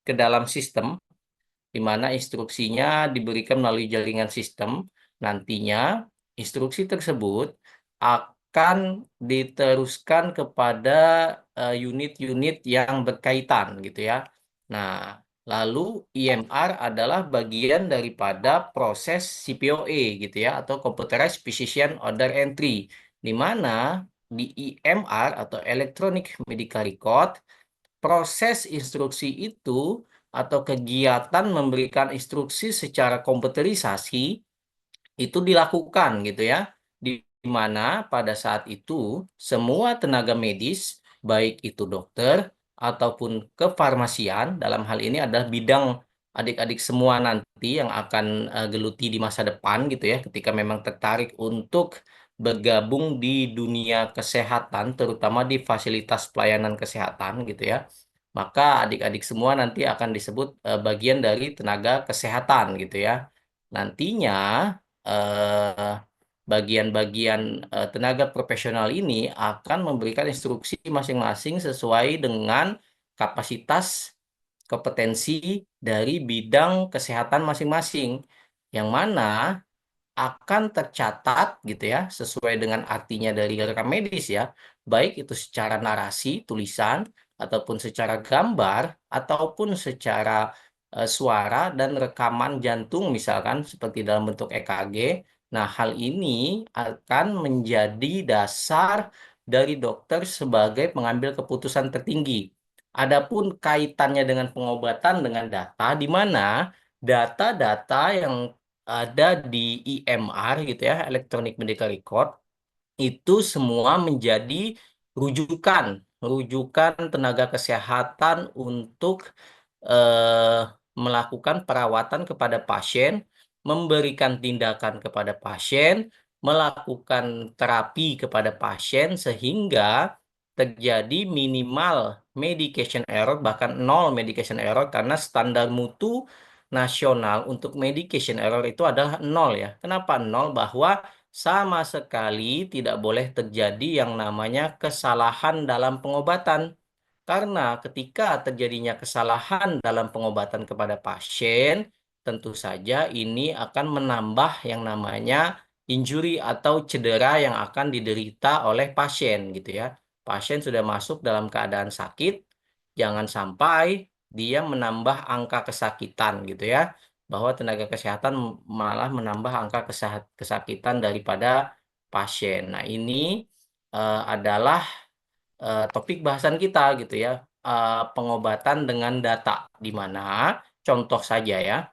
ke dalam sistem, di mana instruksinya diberikan melalui jaringan sistem. Nantinya instruksi tersebut akan diteruskan kepada unit-unit yang berkaitan gitu ya. Nah, lalu IMR adalah bagian daripada proses CPOE gitu ya, atau Computerized Precision Order Entry, di mana di IMR atau Electronic Medical Record, proses instruksi itu atau kegiatan memberikan instruksi secara komputerisasi itu dilakukan gitu ya, di mana pada saat itu semua tenaga medis, baik itu dokter ataupun kefarmasian, dalam hal ini adalah bidang adik-adik semua nanti yang akan geluti di masa depan gitu ya, ketika memang tertarik untuk bergabung di dunia kesehatan, terutama di fasilitas pelayanan kesehatan gitu ya, maka adik-adik semua nanti akan disebut bagian dari tenaga kesehatan gitu ya. Nantinya eh, bagian-bagian tenaga profesional ini akan memberikan instruksi masing-masing sesuai dengan kapasitas kompetensi dari bidang kesehatan masing-masing, yang mana akan tercatat gitu ya, sesuai dengan artinya dari rekam medis ya, baik itu secara narasi tulisan ataupun secara gambar ataupun secara suara dan rekaman jantung misalkan seperti dalam bentuk EKG. Nah, hal ini akan menjadi dasar dari dokter sebagai pengambil keputusan tertinggi. Adapun kaitannya dengan pengobatan dengan data, di mana data-data yang ada di IMR gitu ya, Electronic Medical Record, itu semua menjadi rujukan, rujukan tenaga kesehatan untuk eh, melakukan perawatan kepada pasien, memberikan tindakan kepada pasien, melakukan terapi kepada pasien, sehingga terjadi minimal medication error, bahkan nol medication error, karena standar mutu nasional untuk medication error itu adalah nol ya. Kenapa nol? Bahwa sama sekali tidak boleh terjadi yang namanya kesalahan dalam pengobatan. Karena ketika terjadinya kesalahan dalam pengobatan kepada pasien, tentu saja ini akan menambah yang namanya injury atau cedera yang akan diderita oleh pasien gitu ya. Pasien sudah masuk dalam keadaan sakit, jangan sampai dia menambah angka kesakitan gitu ya. Bahwa tenaga kesehatan malah menambah angka kesakitan daripada pasien. Nah, ini adalah topik bahasan kita gitu ya, pengobatan dengan data, di mana contoh saja ya,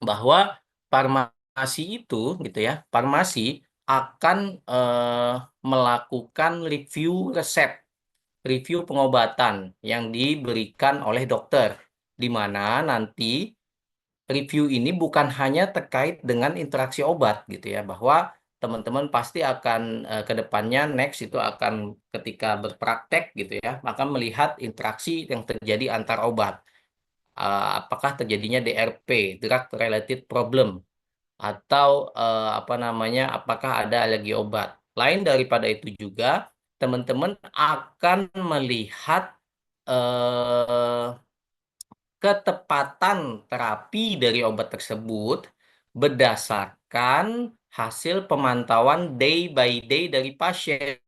bahwa farmasi itu gitu ya, farmasi akan melakukan review resep, review pengobatan yang diberikan oleh dokter, di mana nanti review ini bukan hanya terkait dengan interaksi obat gitu ya, bahwa teman-teman pasti akan ke depannya next itu akan ketika berpraktek gitu ya, maka melihat interaksi yang terjadi antar obat. Apakah terjadinya DRP, drug related problem, atau apa namanya, apakah ada alergi obat. Lain daripada itu juga, teman-teman akan melihat eh, ketepatan terapi dari obat tersebut berdasarkan hasil pemantauan day by day dari pasien.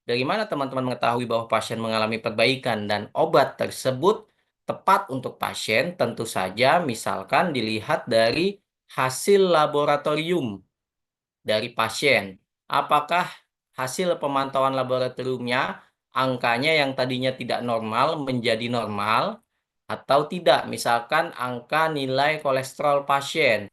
Dari mana teman-teman mengetahui bahwa pasien mengalami perbaikan dan obat tersebut tepat untuk pasien? Tentu saja misalkan dilihat dari hasil laboratorium dari pasien. Apakah hasil pemantauan laboratoriumnya, angkanya yang tadinya tidak normal menjadi normal atau tidak? Misalkan angka nilai kolesterol pasien.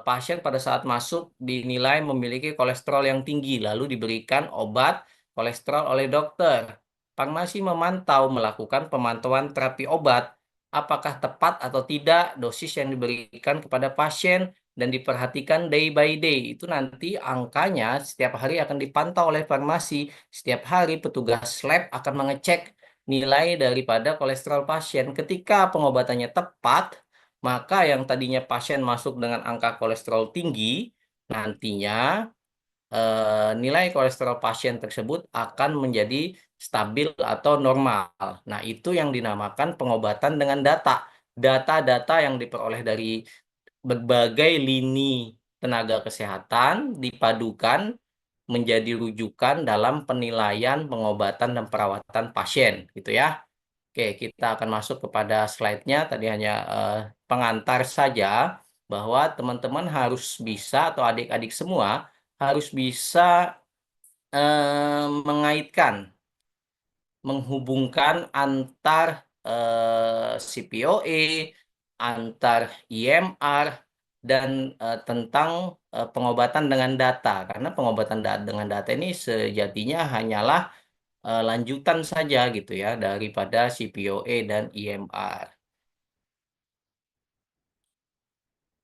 Pasien pada saat masuk dinilai memiliki kolesterol yang tinggi, lalu diberikan obat kolesterol oleh dokter. Farmasi memantau, melakukan pemantauan terapi obat, apakah tepat atau tidak dosis yang diberikan kepada pasien, dan diperhatikan day by day. Itu nanti angkanya setiap hari akan dipantau oleh farmasi. Setiap hari petugas lab akan mengecek nilai daripada kolesterol pasien. Ketika pengobatannya tepat, maka yang tadinya pasien masuk dengan angka kolesterol tinggi, nantinya nilai kolesterol pasien tersebut akan menjadi stabil atau normal. Nah, itu yang dinamakan pengobatan dengan data. Data-data yang diperoleh dari berbagai lini tenaga kesehatan dipadukan menjadi rujukan dalam penilaian pengobatan dan perawatan pasien, gitu ya. Oke, kita akan masuk kepada slide-nya. Tadi hanya pengantar saja bahwa teman-teman harus bisa atau adik-adik semua harus bisa mengaitkan, menghubungkan antar CPOE, antar IMR, dan tentang pengobatan dengan data. Karena pengobatan dengan data ini sejatinya hanyalah lanjutan saja gitu ya daripada CPOE dan IMR.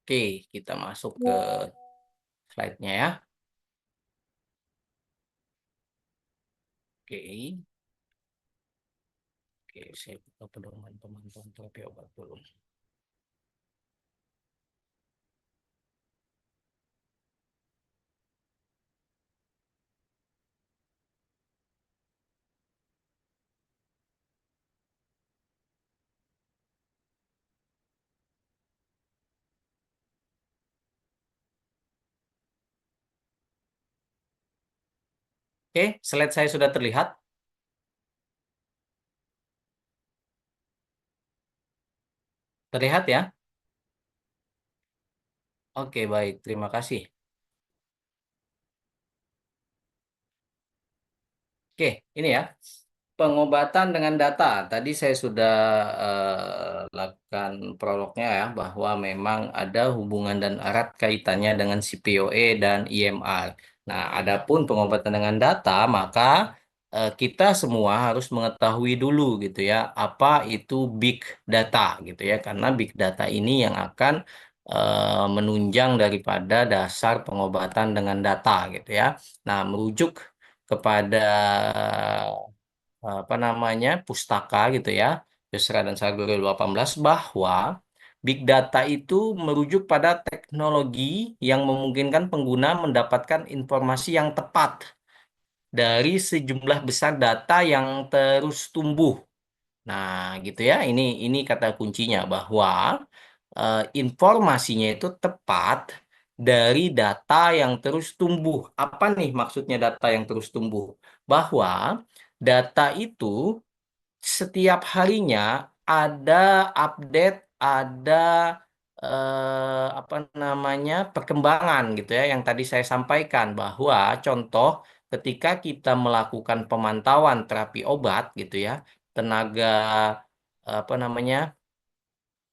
Oke, kita masuk ke slide-nya ya. Oke, oke, saya buka pedoman pemantauan terapi obat dulu. Oke, slide saya sudah terlihat. Terlihat ya? Oke, baik. Terima kasih. Oke, ini ya. Pengobatan dengan data. Tadi saya sudah lakukan prolognya ya, bahwa memang ada hubungan dan erat kaitannya dengan CPOE dan IMR. Nah, adapun pengobatan dengan data, maka kita semua harus mengetahui dulu gitu ya, apa itu big data gitu ya, karena big data ini yang akan menunjang daripada dasar pengobatan dengan data gitu ya. Nah, merujuk kepada apa namanya pustaka gitu ya Yusra dan Sagori 18 bahwa big data itu merujuk pada teknologi yang memungkinkan pengguna mendapatkan informasi yang tepat dari sejumlah besar data yang terus tumbuh. Nah, gitu ya. Ini kata kuncinya bahwa informasinya itu tepat dari data yang terus tumbuh. Apa nih maksudnya data yang terus tumbuh? Bahwa data itu setiap harinya ada update, ada apa namanya perkembangan gitu ya yang tadi saya sampaikan bahwa contoh ketika kita melakukan pemantauan terapi obat gitu ya, tenaga apa namanya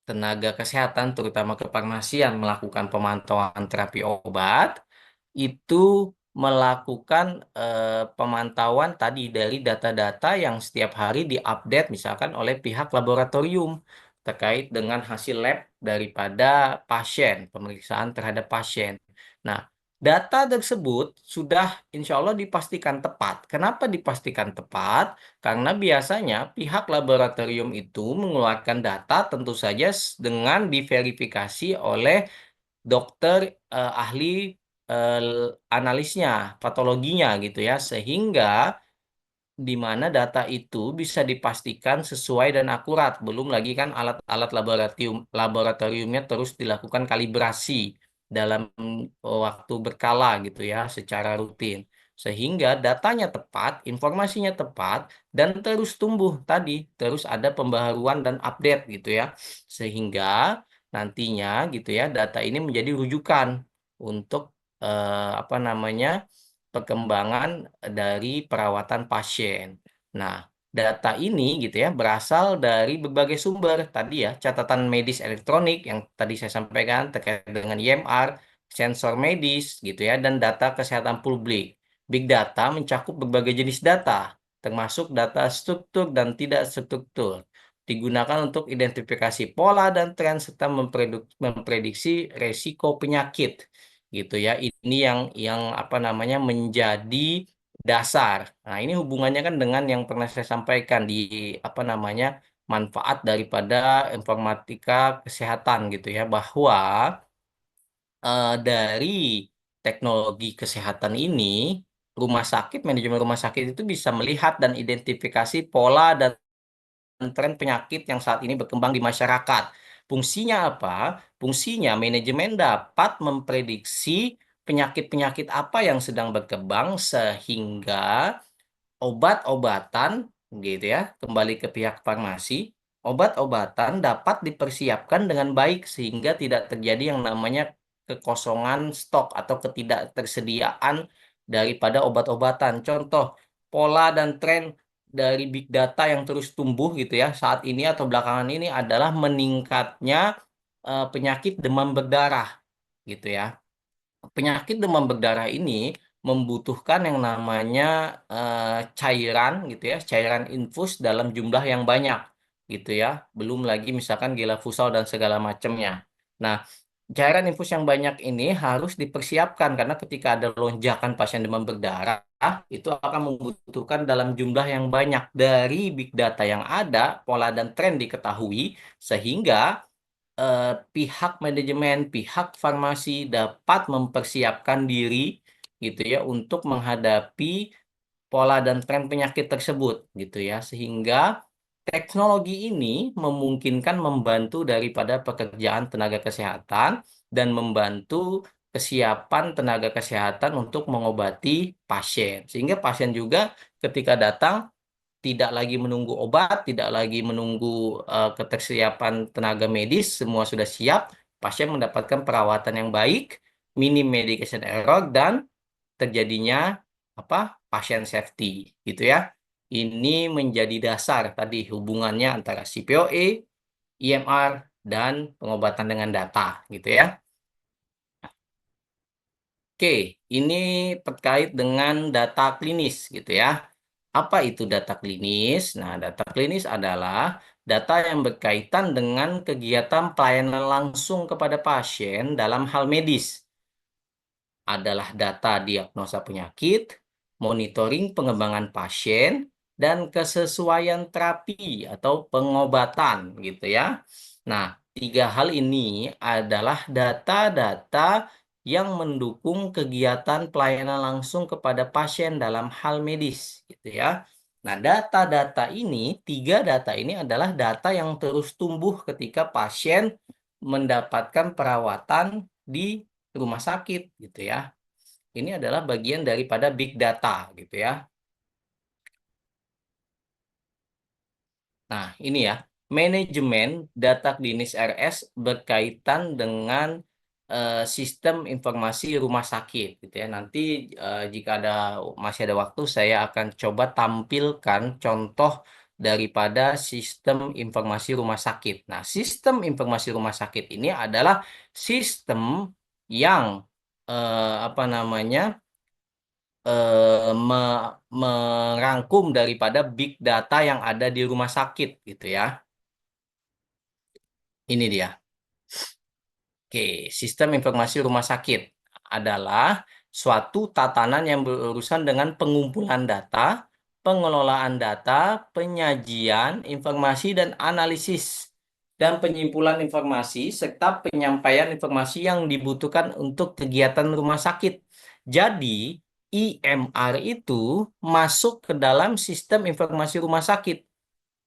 tenaga kesehatan terutama kefarmasian melakukan pemantauan terapi obat itu melakukan pemantauan tadi dari data-data yang setiap hari diupdate misalkan oleh pihak laboratorium terkait dengan hasil lab daripada pasien, pemeriksaan terhadap pasien. Nah, data tersebut sudah insya Allah dipastikan tepat. Kenapa dipastikan tepat? Karena biasanya pihak laboratorium itu mengeluarkan data tentu saja dengan diverifikasi oleh dokter ahli eh, analisnya, patologinya gitu ya, sehingga di mana data itu bisa dipastikan sesuai dan akurat. Belum lagi kan alat-alat laboratoriumnya terus dilakukan kalibrasi dalam waktu berkala gitu ya, secara rutin. Sehingga datanya tepat, informasinya tepat, dan terus tumbuh tadi, terus ada pembaharuan dan update gitu ya. Sehingga nantinya gitu ya, data ini menjadi rujukan untuk apa namanya perkembangan dari perawatan pasien. Nah, data ini gitu ya berasal dari berbagai sumber tadi ya, catatan medis elektronik yang tadi saya sampaikan terkait dengan IMR, sensor medis gitu ya, dan data kesehatan publik. Big data mencakup berbagai jenis data, termasuk data struktur dan tidak struktur. Digunakan untuk identifikasi pola dan tren serta memprediksi resiko penyakit gitu ya. Ini yang apa namanya menjadi dasar. Nah, ini hubungannya kan dengan yang pernah saya sampaikan di apa namanya manfaat daripada informatika kesehatan gitu ya, bahwa dari teknologi kesehatan ini, manajemen rumah sakit itu bisa melihat dan identifikasi pola dan tren penyakit yang saat ini berkembang di masyarakat. Fungsinya apa? Fungsinya manajemen dapat memprediksi penyakit-penyakit apa yang sedang berkembang sehingga obat-obatan gitu ya, kembali ke pihak farmasi, obat-obatan dapat dipersiapkan dengan baik sehingga tidak terjadi yang namanya kekosongan stok atau ketidaktersediaan daripada obat-obatan. Contoh, pola dan tren dari big data yang terus tumbuh gitu ya saat ini atau belakangan ini adalah meningkatnya penyakit demam berdarah gitu ya. Penyakit demam berdarah ini membutuhkan yang namanya cairan gitu ya, cairan infus dalam jumlah yang banyak gitu ya. Belum lagi misalkan gelafusal dan segala macamnya. Nah, cairan infus yang banyak ini harus dipersiapkan karena ketika ada lonjakan pasien demam berdarah itu akan membutuhkan dalam jumlah yang banyak dari big data yang ada, pola dan tren diketahui sehingga pihak manajemen, pihak farmasi dapat mempersiapkan diri gitu ya untuk menghadapi pola dan tren penyakit tersebut gitu ya. Sehingga teknologi ini memungkinkan membantu daripada pekerjaan tenaga kesehatan dan membantu kesiapan tenaga kesehatan untuk mengobati pasien. Sehingga pasien juga ketika datang tidak lagi menunggu obat, tidak lagi menunggu ketersediaan tenaga medis, semua sudah siap, pasien mendapatkan perawatan yang baik, minim medication error, dan terjadinya apa pasien safety, gitu ya. Ini menjadi dasar tadi hubungannya antara CPOE, EMR, dan pengobatan dengan data, gitu ya. Oke, ini terkait dengan data klinis, gitu ya. Apa itu data klinis? Nah, data klinis adalah data yang berkaitan dengan kegiatan pelayanan langsung kepada pasien dalam hal medis. Adalah data diagnosa penyakit, monitoring pengembangan pasien, dan kesesuaian terapi atau pengobatan gitu ya. Nah, tiga hal ini adalah data-data yang mendukung kegiatan pelayanan langsung kepada pasien dalam hal medis gitu ya. Nah, data-data ini, tiga data ini adalah data yang terus tumbuh ketika pasien mendapatkan perawatan di rumah sakit gitu ya. Ini adalah bagian daripada big data gitu ya. Nah, ini ya, manajemen data klinis RS berkaitan dengan sistem informasi rumah sakit gitu ya. Nanti jika masih ada waktu saya akan coba tampilkan contoh daripada sistem informasi rumah sakit. Nah, sistem informasi rumah sakit ini adalah sistem yang apa namanya merangkum daripada big data yang ada di rumah sakit gitu ya. Ini dia. Oke, sistem informasi rumah sakit adalah suatu tatanan yang berurusan dengan pengumpulan data, pengelolaan data, penyajian informasi dan analisis dan penyimpulan informasi serta penyampaian informasi yang dibutuhkan untuk kegiatan rumah sakit. Jadi, IMR itu masuk ke dalam sistem informasi rumah sakit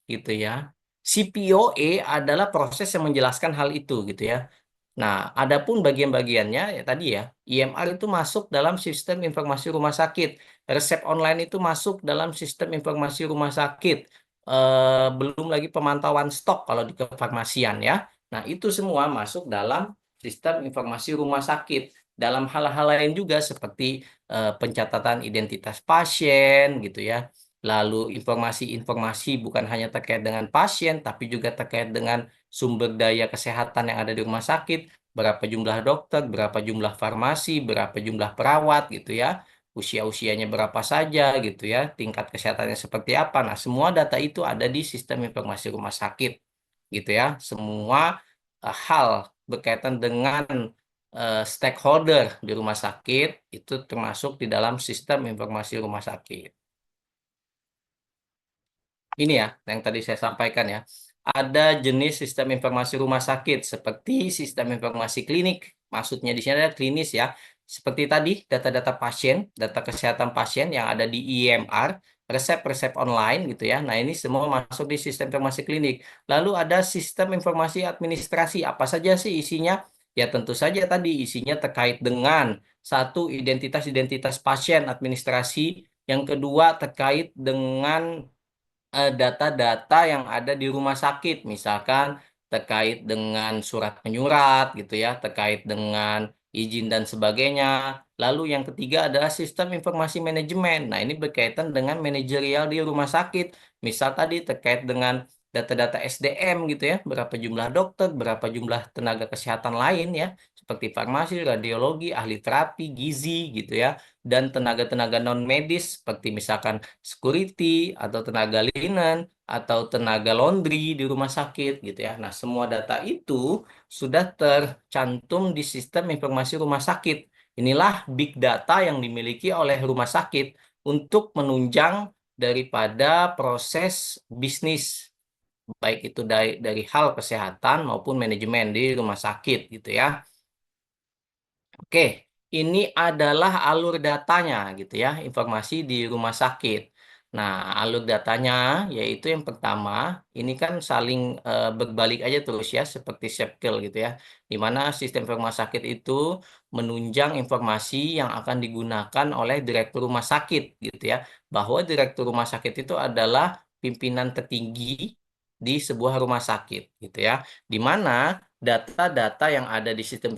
gitu ya. CPOE adalah proses yang menjelaskan hal itu gitu ya. Nah, adapun bagian-bagiannya ya tadi ya, IMR itu masuk dalam sistem informasi rumah sakit. Resep online itu masuk dalam sistem informasi rumah sakit. Belum lagi pemantauan stok kalau di kefarmasian ya. Nah, itu semua masuk dalam sistem informasi rumah sakit. Dalam hal-hal lain juga seperti pencatatan identitas pasien gitu ya. Lalu informasi-informasi bukan hanya terkait dengan pasien, tapi juga terkait dengan sumber daya kesehatan yang ada di rumah sakit, berapa jumlah dokter, berapa jumlah farmasi, berapa jumlah perawat gitu ya, usia-usianya berapa saja gitu ya, tingkat kesehatannya seperti apa. Nah, semua data itu ada di sistem informasi rumah sakit gitu ya. Semua hal berkaitan dengan stakeholder di rumah sakit itu termasuk di dalam sistem informasi rumah sakit. Ini ya, yang tadi saya sampaikan ya. Ada jenis sistem informasi rumah sakit seperti sistem informasi klinik. Maksudnya di sini ada klinis ya. seperti tadi data-data pasien, data kesehatan pasien yang ada di IMR, resep-resep online gitu ya. Nah, ini semua masuk di sistem informasi klinik. Lalu ada sistem informasi administrasi. Apa saja sih isinya? Ya tentu saja tadi isinya terkait dengan satu identitas-identitas pasien administrasi, yang kedua terkait dengan data-data yang ada di rumah sakit, misalkan terkait dengan surat menyurat gitu ya, terkait dengan izin dan sebagainya. Lalu yang ketiga adalah sistem informasi manajemen. Nah, ini berkaitan dengan manajerial di rumah sakit. Misal tadi terkait dengan data-data SDM gitu ya, berapa jumlah dokter, berapa jumlah tenaga kesehatan lain ya, seperti farmasi, radiologi, ahli terapi, gizi gitu ya, dan tenaga-tenaga non medis seperti misalkan security atau tenaga linen atau tenaga laundry di rumah sakit gitu ya. Nah, semua data itu sudah tercantum di sistem informasi rumah sakit. Inilah big data yang dimiliki oleh rumah sakit untuk menunjang daripada proses bisnis, baik itu dari hal kesehatan maupun manajemen di rumah sakit gitu ya. Oke, ini adalah alur datanya gitu ya, informasi di rumah sakit. Nah, alur datanya yaitu yang pertama, ini kan saling berbalik aja terus ya, seperti sepkel gitu ya, di mana sistem rumah sakit itu menunjang informasi yang akan digunakan oleh direktur rumah sakit gitu ya, bahwa direktur rumah sakit itu adalah pimpinan tertinggi di sebuah rumah sakit gitu ya, di mana data-data yang ada di sistem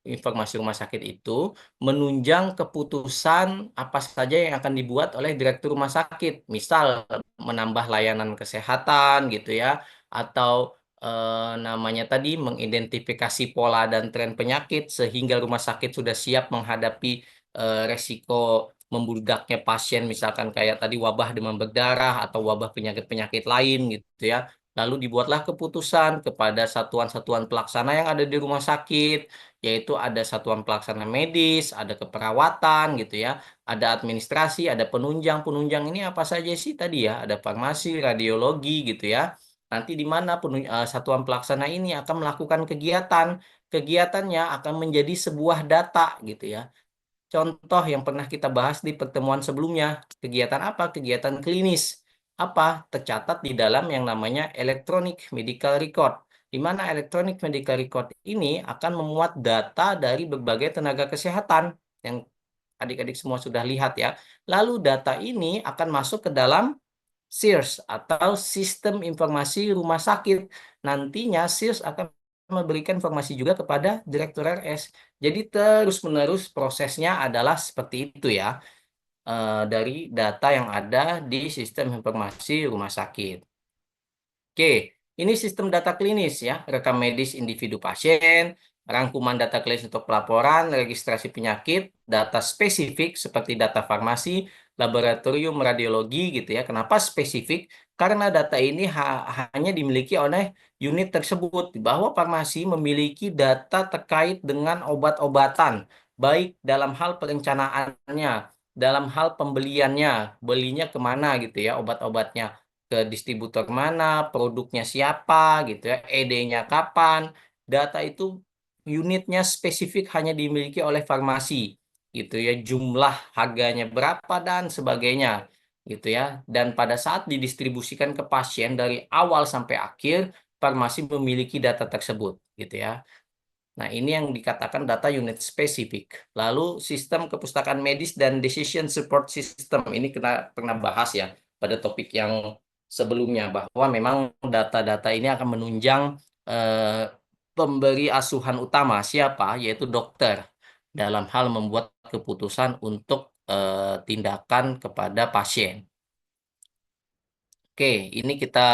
informasi rumah sakit itu menunjang keputusan apa saja yang akan dibuat oleh direktur rumah sakit. Misal menambah layanan kesehatan gitu ya, atau namanya tadi mengidentifikasi pola dan tren penyakit sehingga rumah sakit sudah siap menghadapi resiko membludaknya pasien, misalkan kayak tadi wabah demam berdarah atau wabah penyakit-penyakit lain gitu ya. Lalu dibuatlah keputusan kepada satuan-satuan pelaksana yang ada di rumah sakit, yaitu ada satuan pelaksana medis, ada keperawatan gitu ya, ada administrasi, ada penunjang. Penunjang ini apa saja sih tadi ya? Ada farmasi, radiologi gitu ya. Nanti di mana satuan pelaksana ini akan melakukan kegiatan. Kegiatannya akan menjadi sebuah data gitu ya. Contoh yang pernah kita bahas di pertemuan sebelumnya, kegiatan apa? Kegiatan klinis. Apa? Tercatat di dalam yang namanya electronic medical record. Di mana electronic medical record ini akan memuat data dari berbagai tenaga kesehatan yang adik-adik semua sudah lihat ya. Lalu data ini akan masuk ke dalam SIRS atau Sistem Informasi Rumah Sakit. Nantinya SIRS akan memberikan informasi juga kepada Direktur RS. Jadi terus-menerus prosesnya adalah seperti itu ya, dari data yang ada di Sistem Informasi Rumah Sakit. Oke, ini sistem data klinis ya, rekam medis individu pasien, rangkuman data klinis untuk pelaporan, registrasi penyakit, data spesifik seperti data farmasi, laboratorium radiologi gitu ya. Kenapa spesifik? Karena data ini hanya dimiliki oleh unit tersebut, bahwa farmasi memiliki data terkait dengan obat-obatan, baik dalam hal perencanaannya, dalam hal pembeliannya, belinya kemana gitu ya obat-obatnya, ke distributor mana, produknya siapa gitu ya, ED-nya kapan. Data itu unitnya spesifik hanya dimiliki oleh farmasi gitu ya, jumlah harganya berapa dan sebagainya gitu ya. Dan pada saat didistribusikan ke pasien dari awal sampai akhir, farmasi memiliki data tersebut gitu ya. Nah, ini yang dikatakan data unit spesifik. Lalu sistem kepustakaan medis dan decision support system. Ini kita pernah bahas ya pada topik yang sebelumnya, bahwa memang data-data ini akan menunjang eh, pemberi asuhan utama siapa, yaitu dokter, dalam hal membuat keputusan untuk tindakan kepada pasien. Oke, ini kita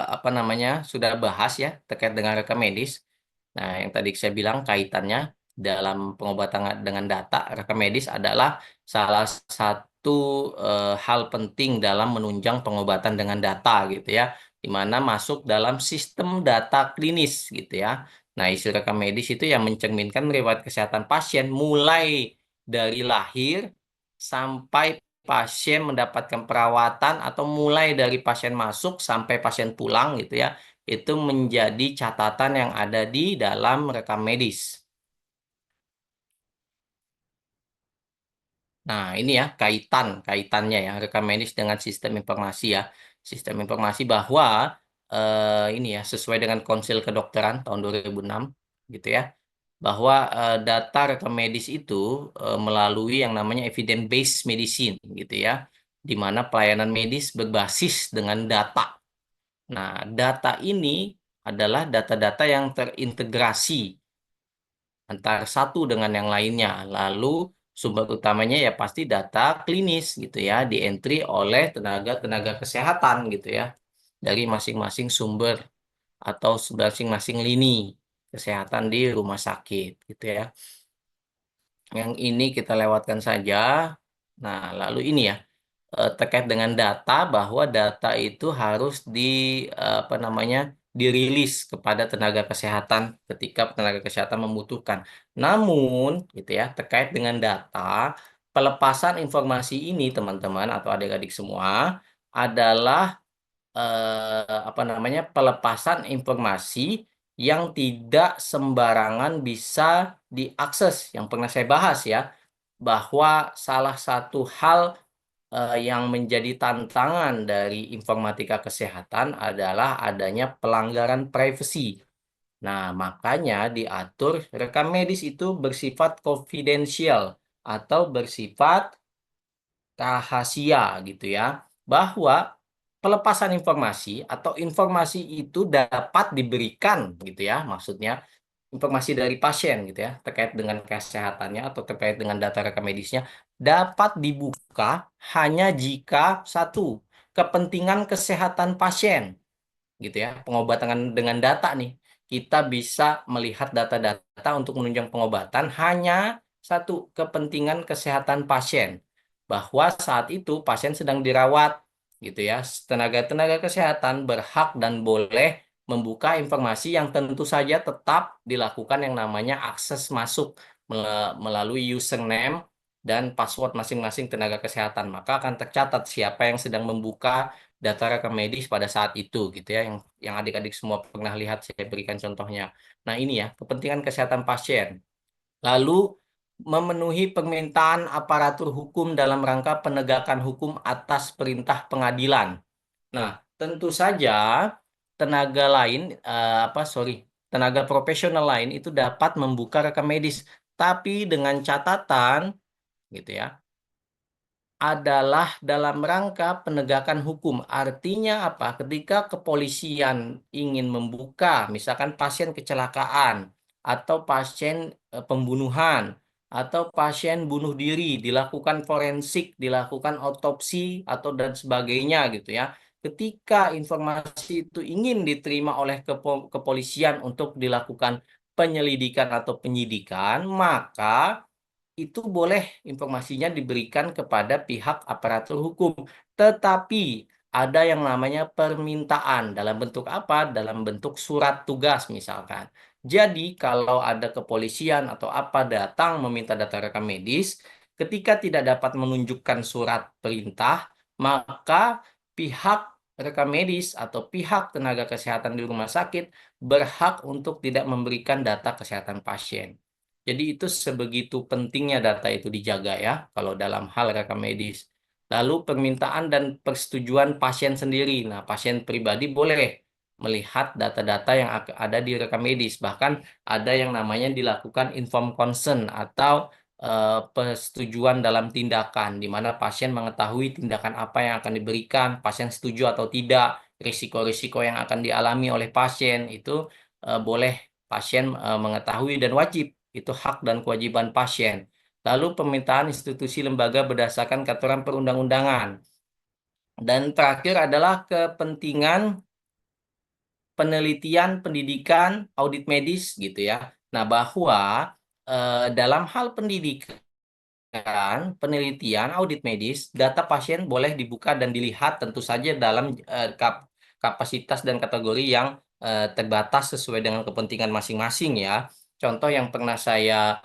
apa namanya sudah bahas ya terkait dengan rekam medis. Nah, yang tadi saya bilang kaitannya dalam pengobatan dengan data, rekam medis adalah salah satu hal penting dalam menunjang pengobatan dengan data gitu ya, di mana masuk dalam sistem data klinis gitu ya. Nah, isi rekam medis itu yang mencerminkan riwayat kesehatan pasien mulai dari lahir sampai pasien mendapatkan perawatan atau mulai dari pasien masuk sampai pasien pulang gitu ya, itu menjadi catatan yang ada di dalam rekam medis. Nah, ini ya kaitannya ya rekam medis dengan sistem informasi ya. Sistem informasi bahwa ini ya sesuai dengan Konsil Kedokteran tahun 2006 gitu ya. Bahwa data rekam medis itu melalui yang namanya evidence based medicine gitu ya. Di mana pelayanan medis berbasis dengan data. Nah, data ini adalah data-data yang terintegrasi antara satu dengan yang lainnya. Lalu sumber utamanya ya pasti data klinis gitu ya, di entry oleh tenaga-tenaga kesehatan gitu ya, dari masing-masing sumber atau masing-masing lini kesehatan di rumah sakit gitu ya. Yang ini kita lewatkan saja. Nah, lalu ini ya terkait dengan data bahwa data itu harus apa namanya dirilis kepada tenaga kesehatan ketika tenaga kesehatan membutuhkan. Namun gitu ya terkait dengan data pelepasan informasi ini teman-teman atau adik-adik semua adalah apa namanya pelepasan informasi yang tidak sembarangan bisa diakses yang pernah saya bahas ya bahwa salah satu hal yang menjadi tantangan dari informatika kesehatan adalah adanya pelanggaran privasi. Nah, makanya diatur rekam medis itu bersifat konfidensial atau bersifat rahasia gitu ya. Bahwa pelepasan informasi atau informasi itu dapat diberikan gitu ya, maksudnya informasi dari pasien gitu ya terkait dengan kesehatannya atau terkait dengan data rekam medisnya dapat dibuka hanya jika satu kepentingan kesehatan pasien gitu ya pengobatan dengan data nih kita bisa melihat data-data untuk menunjang pengobatan hanya satu kepentingan kesehatan pasien bahwa saat itu pasien sedang dirawat gitu ya tenaga-tenaga kesehatan berhak dan boleh membuka informasi yang tentu saja tetap dilakukan yang namanya akses masuk melalui username dan password masing-masing tenaga kesehatan maka akan tercatat siapa yang sedang membuka data rekam medis pada saat itu gitu ya yang adik-adik semua pernah lihat saya berikan contohnya. Nah, ini ya kepentingan kesehatan pasien. Lalu memenuhi permintaan aparatur hukum dalam rangka penegakan hukum atas perintah pengadilan. Nah, tentu saja tenaga lain apa sorry tenaga profesional lain itu dapat membuka rekam medis tapi dengan catatan gitu ya adalah dalam rangka penegakan hukum. Artinya apa? Ketika kepolisian ingin membuka, misalkan pasien kecelakaan, atau pasien pembunuhan, atau pasien bunuh diri, dilakukan forensik, dilakukan otopsi, atau dan sebagainya gitu ya. Ketika informasi itu ingin diterima oleh kepolisian untuk dilakukan penyelidikan atau penyidikan, maka itu boleh informasinya diberikan kepada pihak aparatur hukum. Tetapi ada yang namanya permintaan dalam bentuk apa? Dalam bentuk surat tugas misalkan. Jadi kalau ada kepolisian atau apa datang meminta data rekam medis, ketika tidak dapat menunjukkan surat perintah, maka pihak rekam medis atau pihak tenaga kesehatan di rumah sakit berhak untuk tidak memberikan data kesehatan pasien. Jadi itu sebegitu pentingnya data itu dijaga ya, kalau dalam hal rekam medis. Lalu permintaan dan persetujuan pasien sendiri. Nah, pasien pribadi boleh melihat data-data yang ada di rekam medis. Bahkan ada yang namanya dilakukan informed consent atau persetujuan dalam tindakan, di mana pasien mengetahui tindakan apa yang akan diberikan, pasien setuju atau tidak, risiko-risiko yang akan dialami oleh pasien itu boleh pasien mengetahui dan wajib itu hak dan kewajiban pasien. Lalu permintaan institusi lembaga berdasarkan peraturan perundang-undangan. Dan terakhir adalah kepentingan penelitian, pendidikan, audit medis gitu ya. Nah, bahwa dalam hal pendidikan penelitian, audit medis, data pasien boleh dibuka dan dilihat tentu saja dalam kapasitas dan kategori yang terbatas sesuai dengan kepentingan masing-masing ya. Contoh yang pernah saya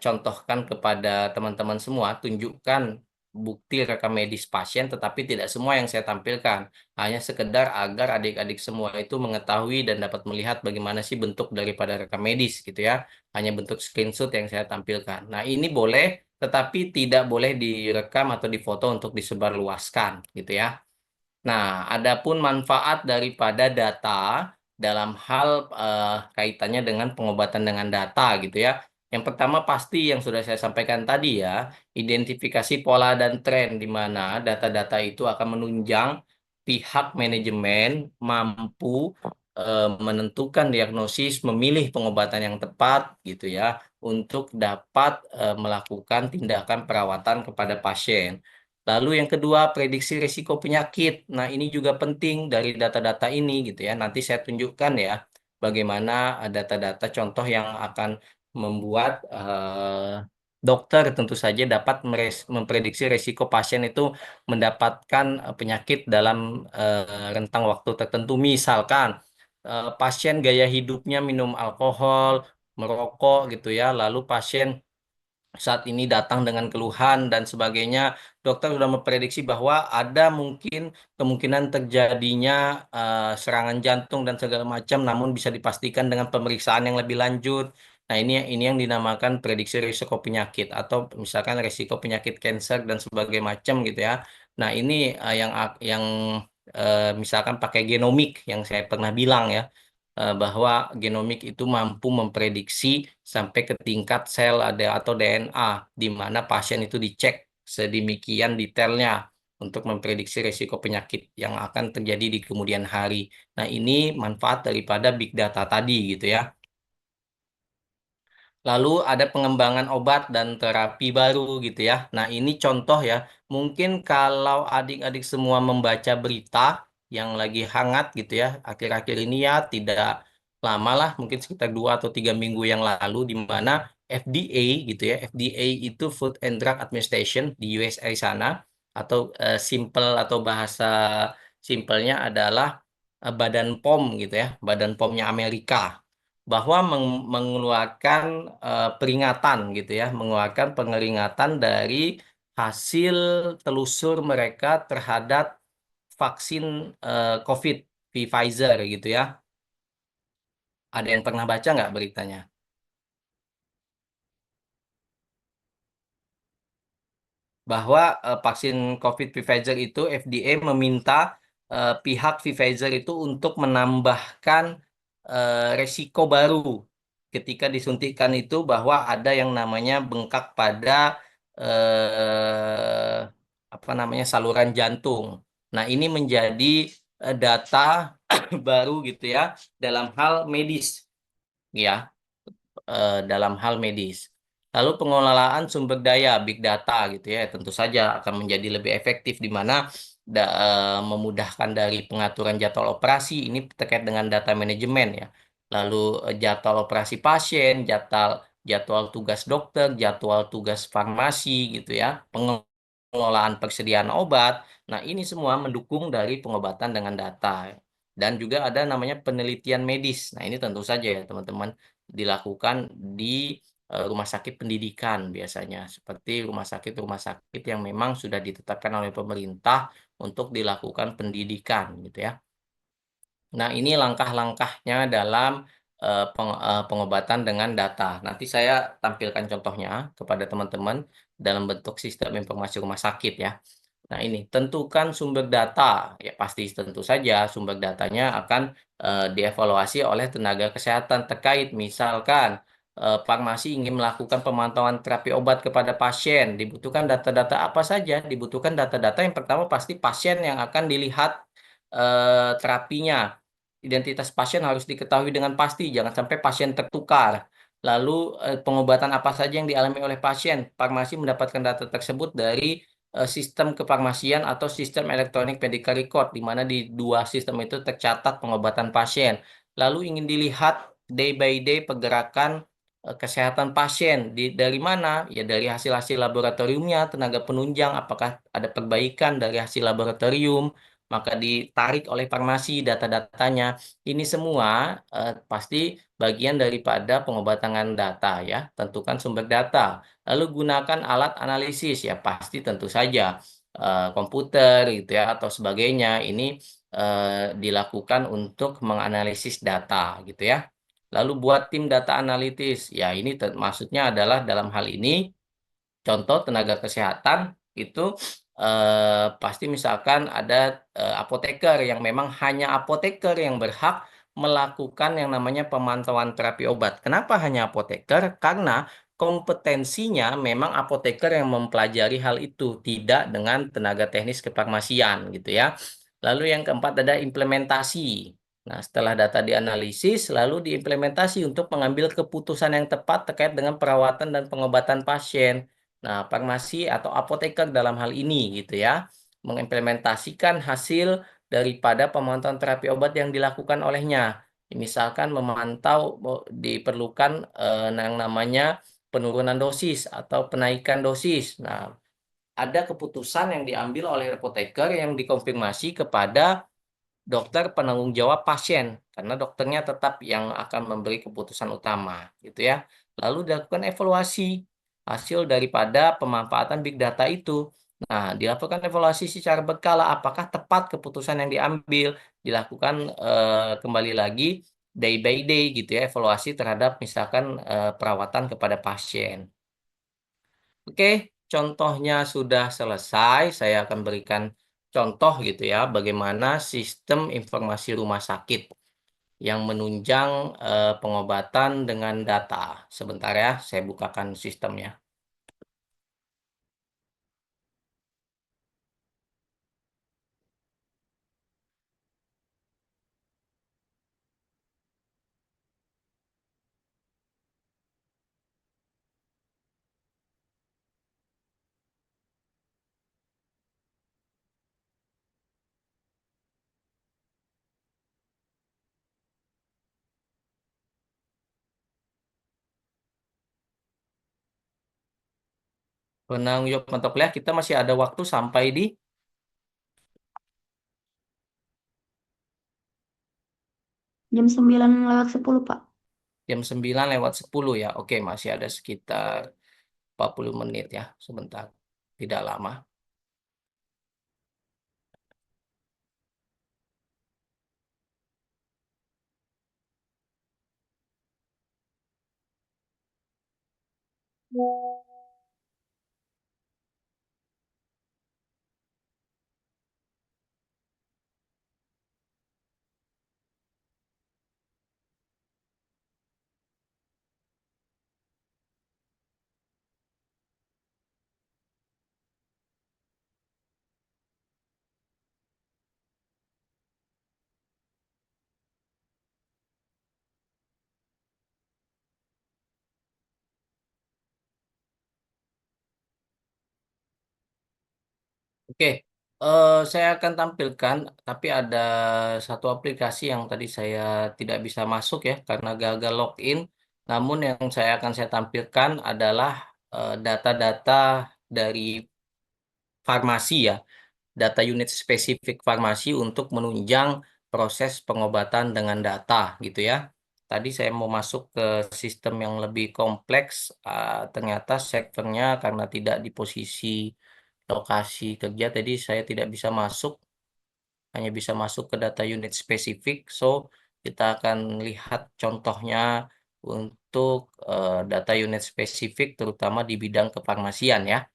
contohkan kepada teman-teman semua, tunjukkan bukti rekam medis pasien, tetapi tidak semua yang saya tampilkan. Hanya sekedar agar adik-adik semua itu mengetahui dan dapat melihat bagaimana sih bentuk daripada rekam medis gitu ya. Hanya bentuk screenshot yang saya tampilkan. Nah, ini boleh tetapi tidak boleh direkam atau difoto untuk disebarluaskan, gitu ya. Nah, adapun manfaat daripada data dalam hal kaitannya dengan pengobatan dengan data gitu ya. Yang pertama pasti yang sudah saya sampaikan tadi ya, identifikasi pola dan tren di mana data-data itu akan menunjang pihak manajemen mampu menentukan diagnosis, memilih pengobatan yang tepat gitu ya, untuk dapat melakukan tindakan perawatan kepada pasien. Lalu yang kedua, prediksi risiko penyakit. Nah, ini juga penting dari data-data ini gitu ya. Nanti saya tunjukkan ya bagaimana data-data contoh yang akan membuat dokter tentu saja dapat memprediksi risiko pasien itu mendapatkan penyakit dalam rentang waktu tertentu. Misalkan pasien gaya hidupnya minum alkohol, merokok gitu ya, lalu pasien saat ini datang dengan keluhan dan sebagainya, dokter sudah memprediksi bahwa ada mungkin kemungkinan terjadinya serangan jantung dan segala macam, namun bisa dipastikan dengan pemeriksaan yang lebih lanjut. Nah, ini yang dinamakan prediksi risiko penyakit atau misalkan risiko penyakit kanker dan sebagainya macam gitu ya. Nah, ini yang misalkan pakai genomik yang saya pernah bilang ya, bahwa genomik itu mampu memprediksi sampai ke tingkat sel ada atau DNA di mana pasien itu dicek sedemikian detailnya untuk memprediksi risiko penyakit yang akan terjadi di kemudian hari. Nah, ini manfaat daripada big data tadi gitu ya. Lalu ada pengembangan obat dan terapi baru gitu ya. Nah, ini contoh ya. Mungkin kalau adik-adik semua membaca berita yang lagi hangat gitu ya, akhir-akhir ini ya tidak lama lah, mungkin sekitar 2 atau 3 minggu yang lalu, di mana FDA gitu ya, FDA itu Food and Drug Administration di USA sana, atau simple atau bahasa simpelnya adalah Badan POM gitu ya, Badan POM-nya Amerika, bahwa mengeluarkan peringatan gitu ya, mengeluarkan pengeringatan dari hasil telusur mereka terhadap vaksin COVID Pfizer gitu ya. Ada yang pernah baca nggak beritanya? Bahwa vaksin COVID Pfizer itu FDA meminta pihak Pfizer itu untuk menambahkan resiko baru ketika disuntikan itu, bahwa ada yang namanya bengkak pada apa namanya saluran jantung. Nah, ini menjadi data baru gitu ya dalam hal medis ya, dalam hal medis. Lalu pengelolaan sumber daya big data gitu ya, tentu saja akan menjadi lebih efektif di mana memudahkan dari pengaturan jadwal operasi ini terkait dengan data manajemen ya. Lalu jadwal operasi pasien, jadwal jadwal tugas dokter, jadwal tugas farmasi gitu ya, pengelolaan persediaan obat. Nah, ini semua mendukung dari pengobatan dengan data. Dan juga ada namanya penelitian medis. Nah, ini tentu saja ya teman-teman dilakukan di rumah sakit pendidikan biasanya, seperti rumah sakit yang memang sudah ditetapkan oleh pemerintah untuk dilakukan pendidikan gitu ya. Nah, ini langkah-langkahnya dalam pengobatan dengan data. Nanti saya tampilkan contohnya kepada teman-teman dalam bentuk sistem informasi rumah sakit ya. Nah, ini tentukan sumber data. Ya, pasti tentu saja sumber datanya akan dievaluasi oleh tenaga kesehatan terkait. Misalkan farmasi ingin melakukan pemantauan terapi obat kepada pasien, dibutuhkan data-data apa saja? Dibutuhkan data-data yang pertama pasti pasien yang akan dilihat terapinya. Identitas pasien harus diketahui dengan pasti, jangan sampai pasien tertukar. Lalu pengobatan apa saja yang dialami oleh pasien? Farmasi mendapatkan data tersebut dari sistem kefarmasian atau sistem elektronik medical record, di mana di dua sistem itu tercatat pengobatan pasien. Lalu ingin dilihat day by day pergerakan kesehatan pasien dari mana? Ya dari hasil-hasil laboratoriumnya, tenaga penunjang, apakah ada perbaikan dari hasil laboratorium, maka ditarik oleh farmasi data-datanya. Ini semua pasti bagian daripada pengobatan data ya. Tentukan sumber data. Lalu gunakan alat analisis ya, pasti tentu saja komputer gitu ya atau sebagainya. Ini dilakukan untuk menganalisis data gitu ya. Lalu buat tim data analitis. Ya, ini maksudnya adalah dalam hal ini Contoh tenaga kesehatan itu pasti misalkan ada apoteker yang memang hanya apoteker yang berhak melakukan yang namanya pemantauan terapi obat. Kenapa hanya apoteker? Karena kompetensinya memang apoteker yang mempelajari hal itu, tidak dengan tenaga teknis kefarmasian gitu ya. Lalu yang keempat ada implementasi. Nah, setelah data dianalisis, lalu diimplementasi untuk mengambil keputusan yang tepat terkait dengan perawatan dan pengobatan pasien. Nah, farmasi atau apoteker dalam hal ini gitu ya, mengimplementasikan hasil daripada pemantauan terapi obat yang dilakukan olehnya. Misalkan memantau diperlukan yang namanya penurunan dosis atau penaikan dosis. Nah, ada keputusan yang diambil oleh apoteker yang dikonfirmasi kepada dokter penanggung jawab pasien karena dokternya tetap yang akan memberi keputusan utama gitu ya. Lalu dilakukan evaluasi hasil daripada pemanfaatan big data itu. Nah, dilakukan evaluasi secara berkala apakah tepat keputusan yang diambil, dilakukan kembali lagi day by day gitu ya, evaluasi terhadap misalkan perawatan kepada pasien. Oke, contohnya sudah selesai. Saya akan berikan contoh gitu ya, bagaimana sistem informasi rumah sakit yang menunjang pengobatan dengan data. Sebentar ya, saya bukakan sistemnya. Penanggung jawab mata kuliah kita masih ada waktu sampai di Jam 9 lewat 10, Pak. jam 9 lewat 10 ya. Oke, masih ada sekitar 40 menit ya, sebentar. Tidak lama. Oke, saya akan tampilkan, tapi ada satu aplikasi yang tadi saya tidak bisa masuk ya karena gagal login. Namun yang saya tampilkan adalah data-data dari farmasi ya, data unit spesifik farmasi untuk menunjang proses pengobatan dengan data gitu ya. Tadi saya mau masuk ke sistem yang lebih kompleks, ternyata servernya karena tidak di posisi lokasi kerja, tadi saya tidak bisa masuk, hanya bisa masuk ke data unit spesifik. So, kita akan lihat contohnya untuk data unit spesifik, terutama di bidang kefarmasian ya.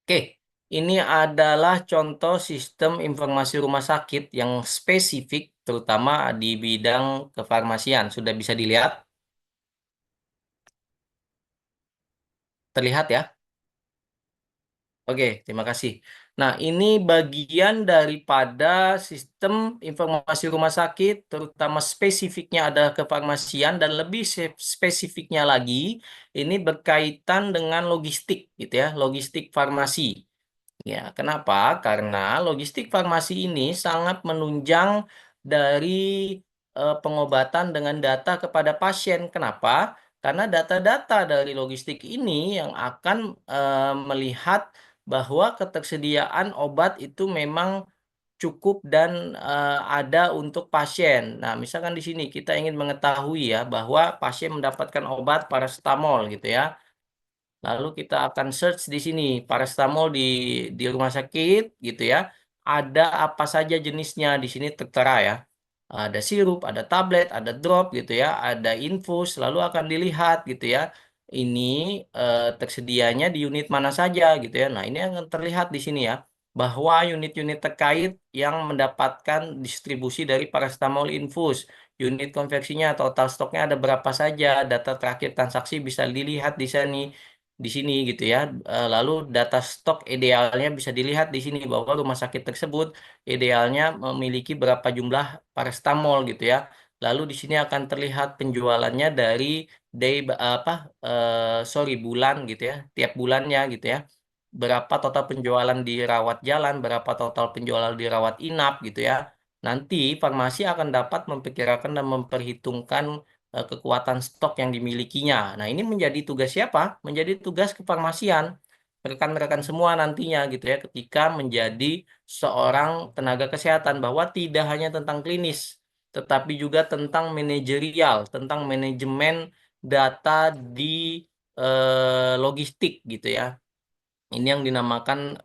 Oke, ini adalah contoh sistem informasi rumah sakit yang spesifik, terutama di bidang kefarmasian. Sudah bisa dilihat? Terlihat ya? Oke, terima kasih. Nah, ini bagian daripada sistem informasi rumah sakit, terutama spesifiknya adalah kefarmasian dan lebih spesifiknya lagi, ini berkaitan dengan logistik, gitu ya, logistik farmasi. Ya, kenapa? Karena logistik farmasi ini sangat menunjang dari pengobatan dengan data kepada pasien. Kenapa? Karena data-data dari logistik ini yang akan melihat bahwa ketersediaan obat itu memang cukup dan ada untuk pasien. Nah, misalkan di sini kita ingin mengetahui ya bahwa pasien mendapatkan obat paracetamol gitu ya. Lalu kita akan search di sini paracetamol di rumah sakit gitu ya. Ada apa saja jenisnya di sini tertera ya. Ada sirup, ada tablet, ada drop gitu ya, ada infus, lalu akan dilihat gitu ya. ini tersedianya di unit mana saja gitu ya. Nah, ini akan terlihat di sini ya, bahwa unit-unit terkait yang mendapatkan distribusi dari paracetamol infus, unit konversinya, total stoknya ada berapa saja, data terakhir transaksi bisa dilihat di sini gitu ya. Lalu data stok idealnya bisa dilihat di sini bahwa rumah sakit tersebut idealnya memiliki berapa jumlah paracetamol gitu ya. Lalu di sini akan terlihat penjualannya dari sorry, bulan gitu ya, tiap bulannya gitu ya, berapa total penjualan di rawat jalan, berapa total penjualan di rawat inap gitu ya. Nanti farmasi akan dapat memperkirakan dan memperhitungkan kekuatan stok yang dimilikinya. Nah, ini menjadi tugas siapa? Menjadi tugas kefarmasian, rekan-rekan semua nantinya gitu ya, ketika menjadi seorang tenaga kesehatan, bahwa tidak hanya tentang klinis, tetapi juga tentang manajerial, tentang manajemen data di logistik gitu ya. Ini yang dinamakan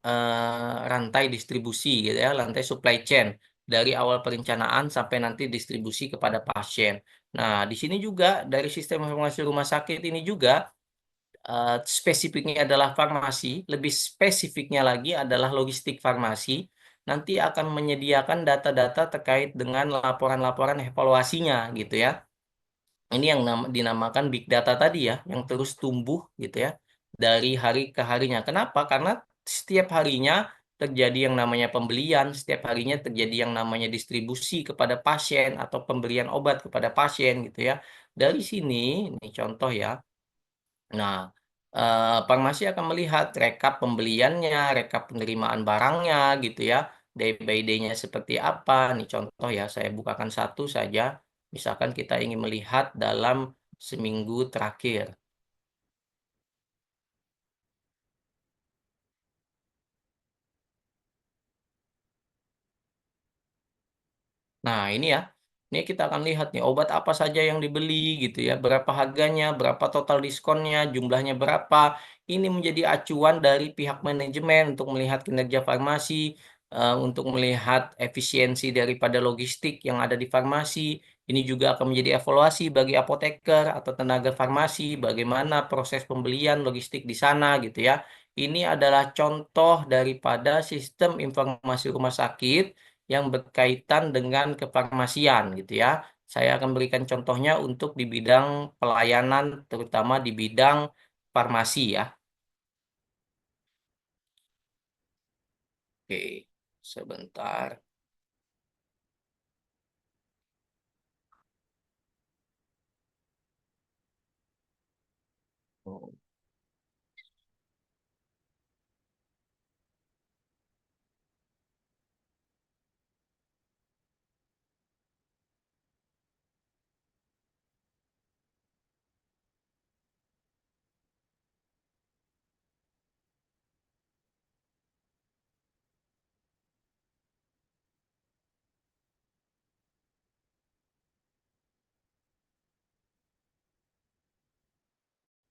rantai distribusi gitu ya, rantai supply chain dari awal perencanaan sampai nanti distribusi kepada pasien. Nah, di sini juga dari sistem informasi rumah sakit ini juga spesifiknya adalah farmasi, lebih spesifiknya lagi adalah logistik farmasi. Nanti akan menyediakan data-data terkait dengan laporan-laporan evaluasinya gitu ya. Ini yang dinamakan big data tadi ya, yang terus tumbuh gitu ya dari hari ke harinya. Kenapa? Karena setiap harinya terjadi yang namanya pembelian, setiap harinya terjadi yang namanya distribusi kepada pasien atau pemberian obat kepada pasien gitu ya. Dari sini, ini contoh ya. Nah, farmasi akan melihat rekap pembeliannya, rekap penerimaan barangnya gitu ya, day by day-nya seperti apa. Nih contoh ya, saya bukakan satu saja. Misalkan kita ingin melihat dalam seminggu terakhir. Nah, ini ya. Ini kita akan lihat nih obat apa saja yang dibeli gitu ya, berapa harganya, berapa total diskonnya, jumlahnya berapa. Ini menjadi acuan dari pihak manajemen untuk melihat kinerja farmasi, untuk melihat efisiensi daripada logistik yang ada di farmasi. Ini juga akan menjadi evaluasi bagi apoteker atau tenaga farmasi, bagaimana proses pembelian logistik di sana gitu ya. Ini adalah contoh daripada sistem informasi rumah sakit yang berkaitan dengan kefarmasian gitu ya. Saya akan berikan contohnya untuk di bidang pelayanan, terutama di bidang farmasi ya. Oke, sebentar.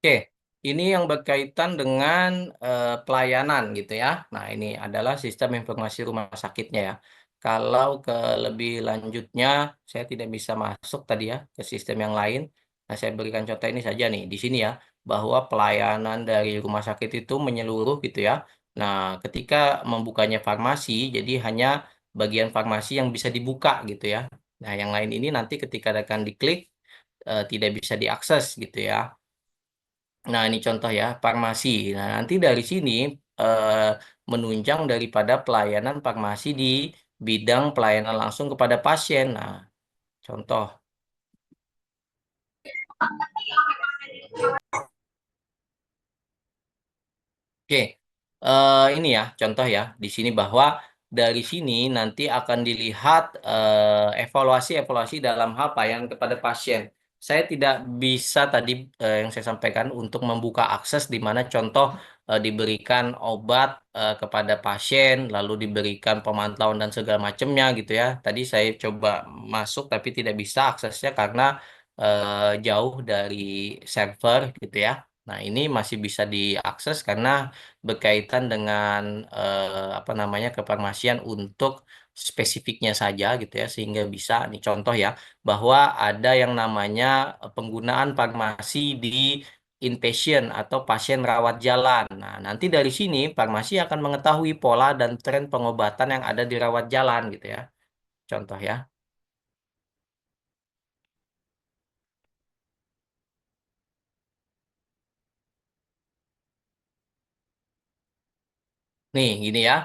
Oke, ini yang berkaitan dengan pelayanan gitu ya. Nah, ini adalah sistem informasi rumah sakitnya ya. Kalau ke lebih lanjutnya, saya tidak bisa masuk tadi ya ke sistem yang lain. Nah, saya berikan contoh ini saja nih di sini ya, bahwa pelayanan dari rumah sakit itu menyeluruh gitu ya. Nah, ketika membukanya farmasi, jadi hanya bagian farmasi yang bisa dibuka gitu ya. Nah, yang lain ini nanti ketika akan diklik tidak bisa diakses gitu ya. Nah, ini contoh ya, farmasi. Nah, nanti dari sini eh, menunjang daripada pelayanan farmasi di bidang pelayanan langsung kepada pasien. Nah, contoh. Oke, ini ya contoh ya di sini bahwa dari sini nanti akan dilihat evaluasi-evaluasi dalam hal pelayanan kepada pasien. Saya tidak bisa tadi yang saya sampaikan untuk membuka akses di mana contoh diberikan obat kepada pasien, lalu diberikan pemantauan dan segala macamnya gitu ya. Tadi saya coba masuk tapi tidak bisa aksesnya karena jauh dari server gitu ya. Nah, ini masih bisa diakses karena berkaitan dengan apa namanya kefarmasian untuk spesifiknya saja gitu ya, sehingga bisa nih contoh ya, bahwa ada yang namanya penggunaan farmasi di inpatient atau pasien rawat jalan. Nah, nanti dari sini farmasi akan mengetahui pola dan tren pengobatan yang ada di rawat jalan gitu ya. Contoh ya. Nih, gini ya.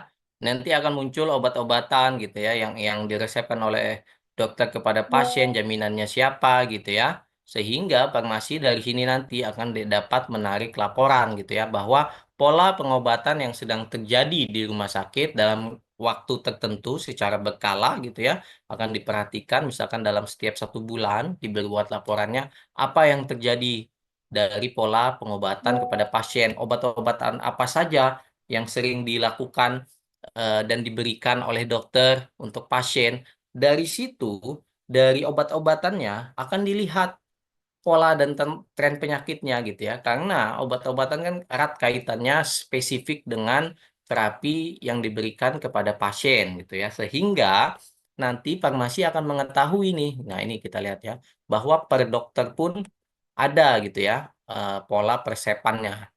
Nanti akan muncul obat-obatan gitu ya yang diresepkan oleh dokter kepada pasien, jaminannya siapa gitu ya. Sehingga farmasi dari sini nanti akan dapat menarik laporan gitu ya bahwa pola pengobatan yang sedang terjadi di rumah sakit dalam waktu tertentu secara berkala gitu ya akan diperhatikan misalkan dalam setiap 1 bulan dibuat laporannya apa yang terjadi dari pola pengobatan kepada pasien, obat-obatan apa saja yang sering dilakukan dan diberikan oleh dokter untuk pasien. Dari situ, dari obat-obatannya akan dilihat pola dan tren penyakitnya gitu ya. Karena obat-obatan kan erat kaitannya spesifik dengan terapi yang diberikan kepada pasien gitu ya. Sehingga nanti farmasi akan mengetahui nih. Nah, ini kita lihat ya bahwa per dokter pun ada gitu ya pola persepannya.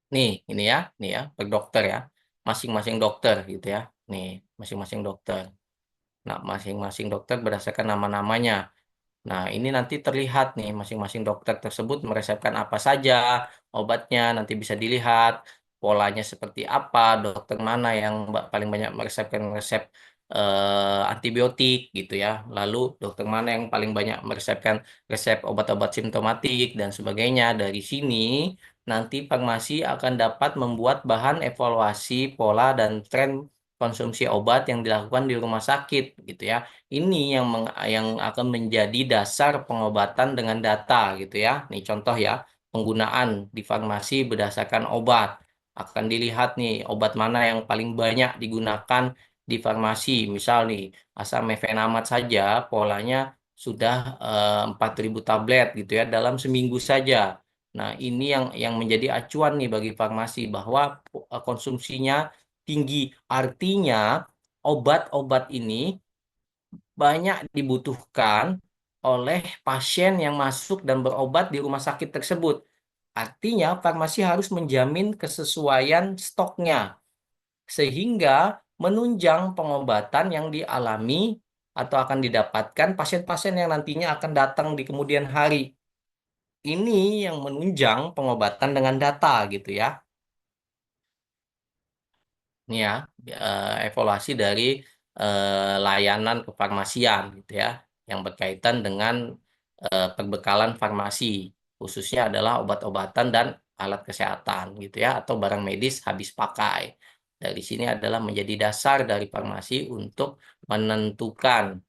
Ini ya, nih ya, per dokter ya. Masing-masing dokter gitu ya. Nih, masing-masing dokter. Nah, masing-masing dokter berdasarkan nama-namanya. Nah, ini nanti terlihat nih masing-masing dokter tersebut meresepkan apa saja obatnya, nanti bisa dilihat polanya seperti apa, dokter mana yang paling banyak meresepkan resep antibiotik gitu ya. Lalu dokter mana yang paling banyak meresepkan resep obat-obat simptomatik dan sebagainya. Dari sini nanti farmasi akan dapat membuat bahan evaluasi pola dan tren konsumsi obat yang dilakukan di rumah sakit gitu ya. Ini yang akan menjadi dasar pengobatan dengan data gitu ya. Nih contoh ya, penggunaan di farmasi berdasarkan obat. Akan dilihat nih obat mana yang paling banyak digunakan di farmasi. Misal nih, asam mefenamat saja polanya sudah 4.000 tablet gitu ya dalam seminggu saja. Nah, ini yang menjadi acuan nih bagi farmasi bahwa konsumsinya tinggi. Artinya obat-obat ini banyak dibutuhkan oleh pasien yang masuk dan berobat di rumah sakit tersebut. Artinya, farmasi harus menjamin kesesuaian stoknya, sehingga menunjang pengobatan yang dialami atau akan didapatkan pasien-pasien yang nantinya akan datang di kemudian hari. Ini yang menunjang pengobatan dengan data gitu ya. Ini ya, evaluasi dari layanan kefarmasian gitu ya, yang berkaitan dengan perbekalan farmasi, khususnya adalah obat-obatan dan alat kesehatan gitu ya, atau barang medis habis pakai. Dari sini adalah menjadi dasar dari farmasi untuk menentukan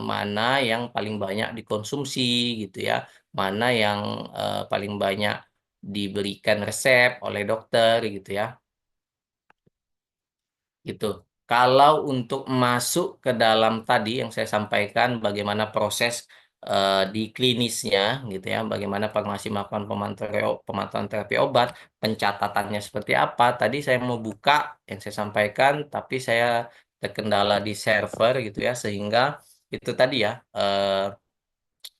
mana yang paling banyak dikonsumsi gitu ya, mana yang paling banyak diberikan resep oleh dokter gitu ya. Gitu. Kalau untuk masuk ke dalam tadi yang saya sampaikan bagaimana proses di klinisnya gitu ya, bagaimana farmasi melakukan pemantauan terapi obat, pencatatannya seperti apa. Tadi saya mau buka yang saya sampaikan, tapi saya terkendala di server gitu ya, sehingga itu tadi ya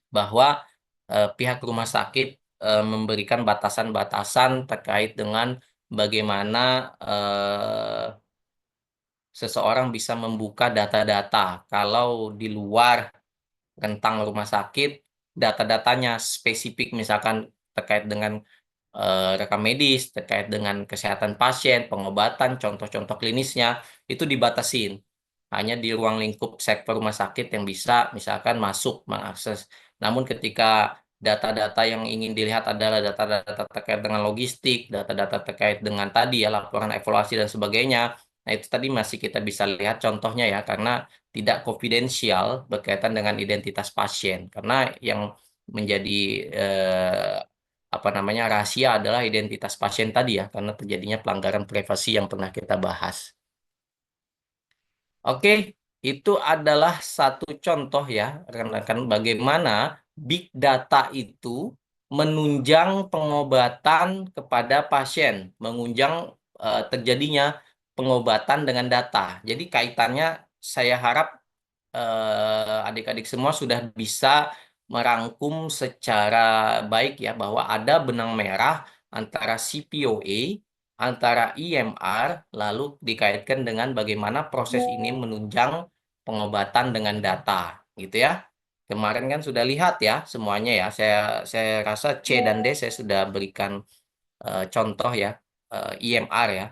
bahwa pihak rumah sakit memberikan batasan-batasan terkait dengan bagaimana seseorang bisa membuka data-data. Kalau di luar rentang rumah sakit, data-datanya spesifik misalkan terkait dengan rekam medis, terkait dengan kesehatan pasien, pengobatan, contoh-contoh klinisnya, itu dibatasin. Hanya di ruang lingkup sektor rumah sakit yang bisa misalkan masuk mengakses. Namun ketika data-data yang ingin dilihat adalah data-data terkait dengan logistik, data-data terkait dengan tadi ya laporan evaluasi dan sebagainya. Nah, itu tadi masih kita bisa lihat contohnya ya, karena tidak konfidensial berkaitan dengan identitas pasien. Karena yang menjadi apa namanya rahasia adalah identitas pasien tadi ya, karena terjadinya pelanggaran privasi yang pernah kita bahas. Oke, itu adalah satu contoh ya, rekan-rekan bagaimana big data itu menunjang pengobatan kepada pasien, menunjang terjadinya pengobatan dengan data. Jadi kaitannya saya harap adik-adik semua sudah bisa merangkum secara baik ya bahwa ada benang merah antara CPOA, antara EMR, lalu dikaitkan dengan bagaimana proses ini menunjang pengobatan dengan data, gitu ya. Kemarin kan sudah lihat ya semuanya ya. Saya rasa C dan D saya sudah berikan contoh ya, EMR ya.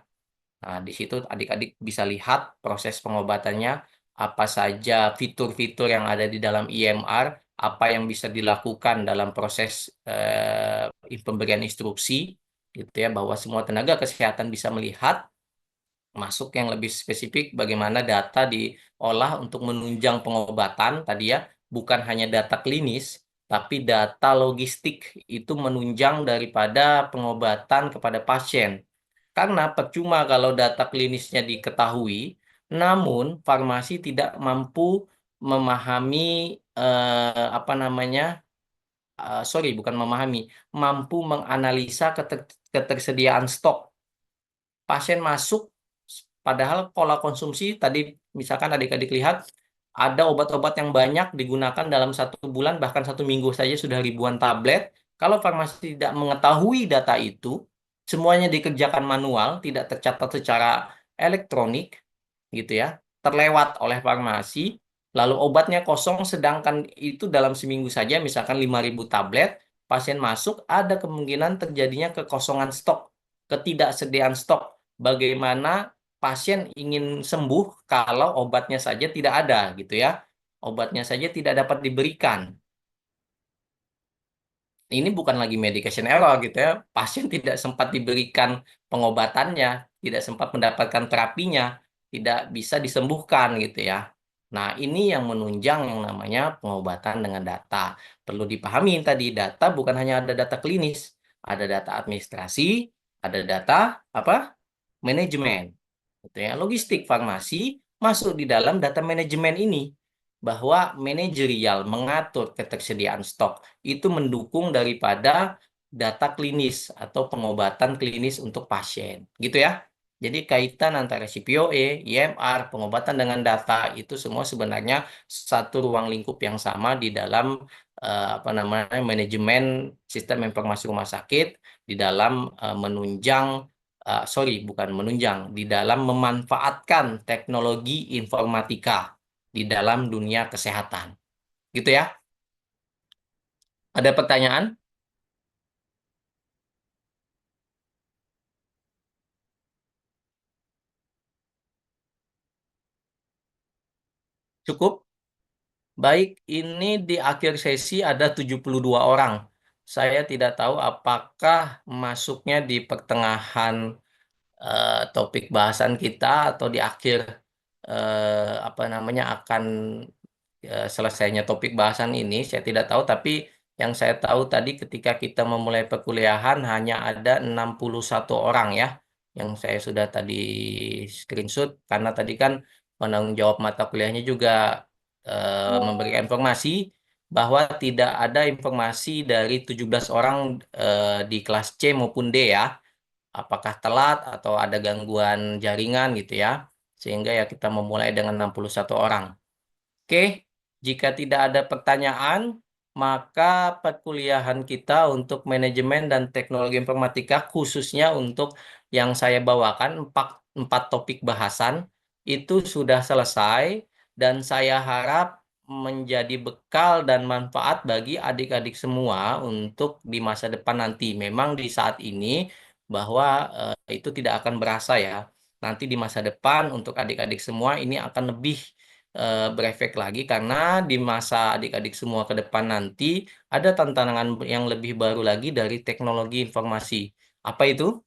Nah, di situ adik-adik bisa lihat proses pengobatannya, apa saja fitur-fitur yang ada di dalam EMR, apa yang bisa dilakukan dalam proses pemberian instruksi, gitu ya, bahwa semua tenaga kesehatan bisa melihat. Masuk yang lebih spesifik, bagaimana data diolah untuk menunjang pengobatan tadi ya, bukan hanya data klinis, tapi data logistik itu menunjang daripada pengobatan kepada pasien. Karena percuma kalau data klinisnya diketahui, namun farmasi tidak mampu memahami apa namanya, sorry, bukan memahami, mampu menganalisa ketersediaan stok. Pasien masuk, padahal pola konsumsi tadi misalkan adik-adik lihat ada obat-obat yang banyak digunakan dalam 1 bulan, bahkan 1 minggu saja sudah ribuan tablet. Kalau farmasi tidak mengetahui data itu, semuanya dikerjakan manual, tidak tercatat secara elektronik, gitu ya, terlewat oleh farmasi, lalu obatnya kosong, sedangkan itu dalam seminggu saja, misalkan 5.000 tablet, pasien masuk, ada kemungkinan terjadinya kekosongan stok, ketidaksediaan stok. Bagaimana pasien ingin sembuh kalau obatnya saja tidak ada, gitu ya. Obatnya saja tidak dapat diberikan. Ini bukan lagi medication error gitu ya. Pasien tidak sempat diberikan pengobatannya, tidak sempat mendapatkan terapinya, tidak bisa disembuhkan gitu ya. Nah, ini yang menunjang yang namanya pengobatan dengan data. Perlu dipahami tadi, data bukan hanya ada data klinis, ada data administrasi, ada data apa? Manajemen. Gitu ya. Logistik farmasi masuk di dalam data manajemen ini, bahwa manajerial mengatur ketersediaan stok itu mendukung daripada data klinis atau pengobatan klinis untuk pasien. Gitu ya. Jadi kaitan antara CPOE, IMR, pengobatan dengan data itu semua sebenarnya satu ruang lingkup yang sama di dalam apa namanya manajemen sistem informasi rumah sakit, di dalam menunjang sorry, bukan menunjang, di dalam memanfaatkan teknologi informatika di dalam dunia kesehatan. Gitu ya. Ada pertanyaan? Cukup? Baik, ini di akhir sesi ada 72 orang. Saya tidak tahu apakah masuknya di pertengahan topik bahasan kita atau di akhir apa namanya akan selesainya topik bahasan ini, saya tidak tahu, tapi yang saya tahu tadi ketika kita memulai perkuliahan hanya ada 61 orang ya, yang saya sudah tadi screenshot, karena tadi kan penanggung jawab mata kuliahnya juga memberikan informasi bahwa tidak ada informasi dari 17 orang di kelas C maupun D ya, apakah telat atau ada gangguan jaringan gitu ya, sehingga ya kita memulai dengan 61 orang. Oke, jika tidak ada pertanyaan, maka perkuliahan kita untuk manajemen dan teknologi informatika, khususnya untuk yang saya bawakan, empat topik bahasan, itu sudah selesai, dan saya harap menjadi bekal dan manfaat bagi adik-adik semua untuk di masa depan nanti. Memang di saat ini, bahwa itu tidak akan berasa ya. Nanti di masa depan untuk adik-adik semua ini akan lebih berefek lagi, karena di masa adik-adik semua ke depan nanti ada tantangan yang lebih baru lagi dari teknologi informasi. Apa itu?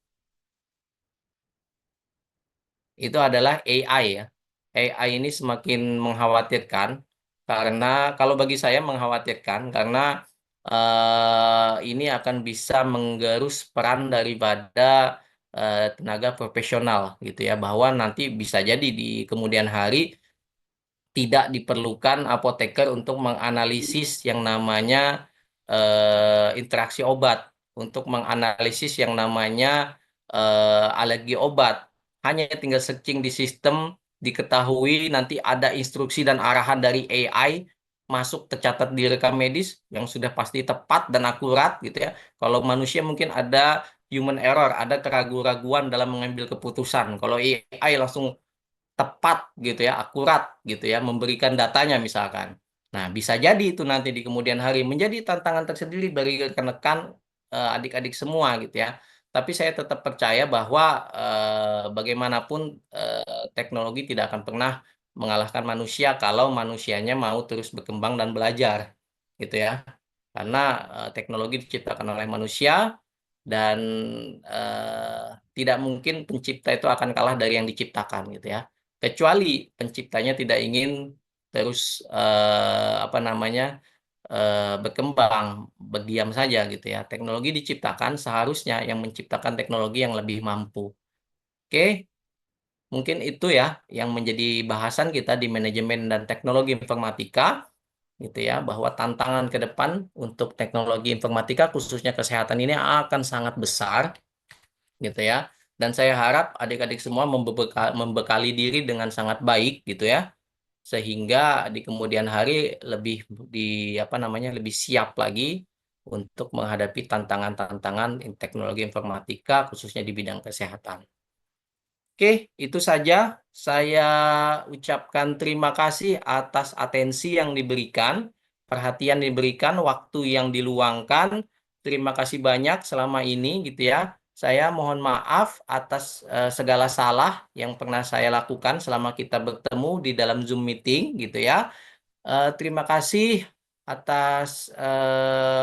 Itu adalah AI ya. AI ini semakin mengkhawatirkan, karena kalau bagi saya mengkhawatirkan karena ini akan bisa menggerus peran daripada tenaga profesional gitu ya, bahwa nanti bisa jadi di kemudian hari tidak diperlukan apoteker untuk menganalisis yang namanya interaksi obat, untuk menganalisis yang namanya alergi obat. Hanya tinggal searching di sistem, diketahui, nanti ada instruksi dan arahan dari AI masuk tercatat di rekam medis yang sudah pasti tepat dan akurat gitu ya. Kalau manusia mungkin ada human error, ada keraguan-raguan dalam mengambil keputusan. Kalau AI langsung tepat gitu ya, akurat gitu ya, memberikan datanya misalkan. Nah, bisa jadi itu nanti di kemudian hari menjadi tantangan tersendiri bagi rekan-rekan adik-adik semua gitu ya. Tapi saya tetap percaya bahwa bagaimanapun teknologi tidak akan pernah mengalahkan manusia kalau manusianya mau terus berkembang dan belajar gitu ya. Karena teknologi diciptakan oleh manusia dan eh, tidak mungkin pencipta itu akan kalah dari yang diciptakan gitu ya. Kecuali penciptanya tidak ingin terus apa namanya berkembang, berdiam saja gitu ya. Teknologi diciptakan seharusnya yang menciptakan teknologi yang lebih mampu. Oke, mungkin itu ya yang menjadi bahasan kita di manajemen dan teknologi informatika gitu ya, bahwa tantangan ke depan untuk teknologi informatika khususnya kesehatan ini akan sangat besar gitu ya. Dan saya harap adik-adik semua membekali diri dengan sangat baik gitu ya, sehingga di kemudian hari lebih di apa namanya lebih siap lagi untuk menghadapi tantangan-tantangan teknologi informatika khususnya di bidang kesehatan. Oke, itu saja. Saya ucapkan terima kasih atas atensi yang diberikan, perhatian diberikan, waktu yang diluangkan. Terima kasih banyak selama ini gitu ya. Saya mohon maaf atas segala salah yang pernah saya lakukan selama kita bertemu di dalam Zoom meeting gitu ya. Terima kasih atas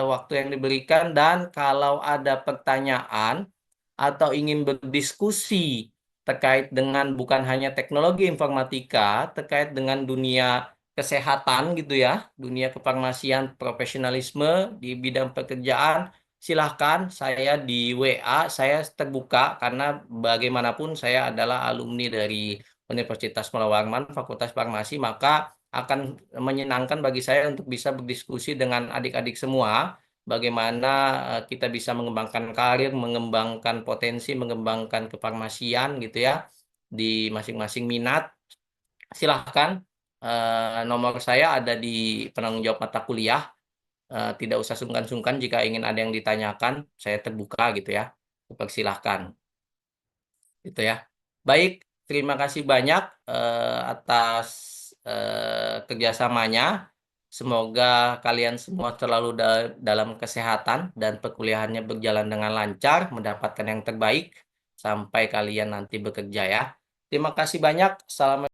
waktu yang diberikan dan kalau ada pertanyaan atau ingin berdiskusi terkait dengan bukan hanya teknologi informatika, terkait dengan dunia kesehatan gitu ya, dunia kefarmasian, profesionalisme di bidang pekerjaan, silahkan saya di WA, saya terbuka karena bagaimanapun saya adalah alumni dari Universitas Mula Warman, Fakultas Farmasi, maka akan menyenangkan bagi saya untuk bisa berdiskusi dengan adik-adik semua bagaimana kita bisa mengembangkan karir, mengembangkan potensi, mengembangkan kefarmasian gitu ya di masing-masing minat. Silahkan, nomor saya ada di penanggung jawab mata kuliah. Tidak usah sungkan-sungkan jika ingin ada yang ditanyakan, saya terbuka gitu ya. Persilahkan gitu ya. Baik, terima kasih banyak atas kerjasamanya. Semoga kalian semua selalu dalam kesehatan dan perkuliahannya berjalan dengan lancar, mendapatkan yang terbaik sampai kalian nanti bekerja ya. Terima kasih banyak. Salam.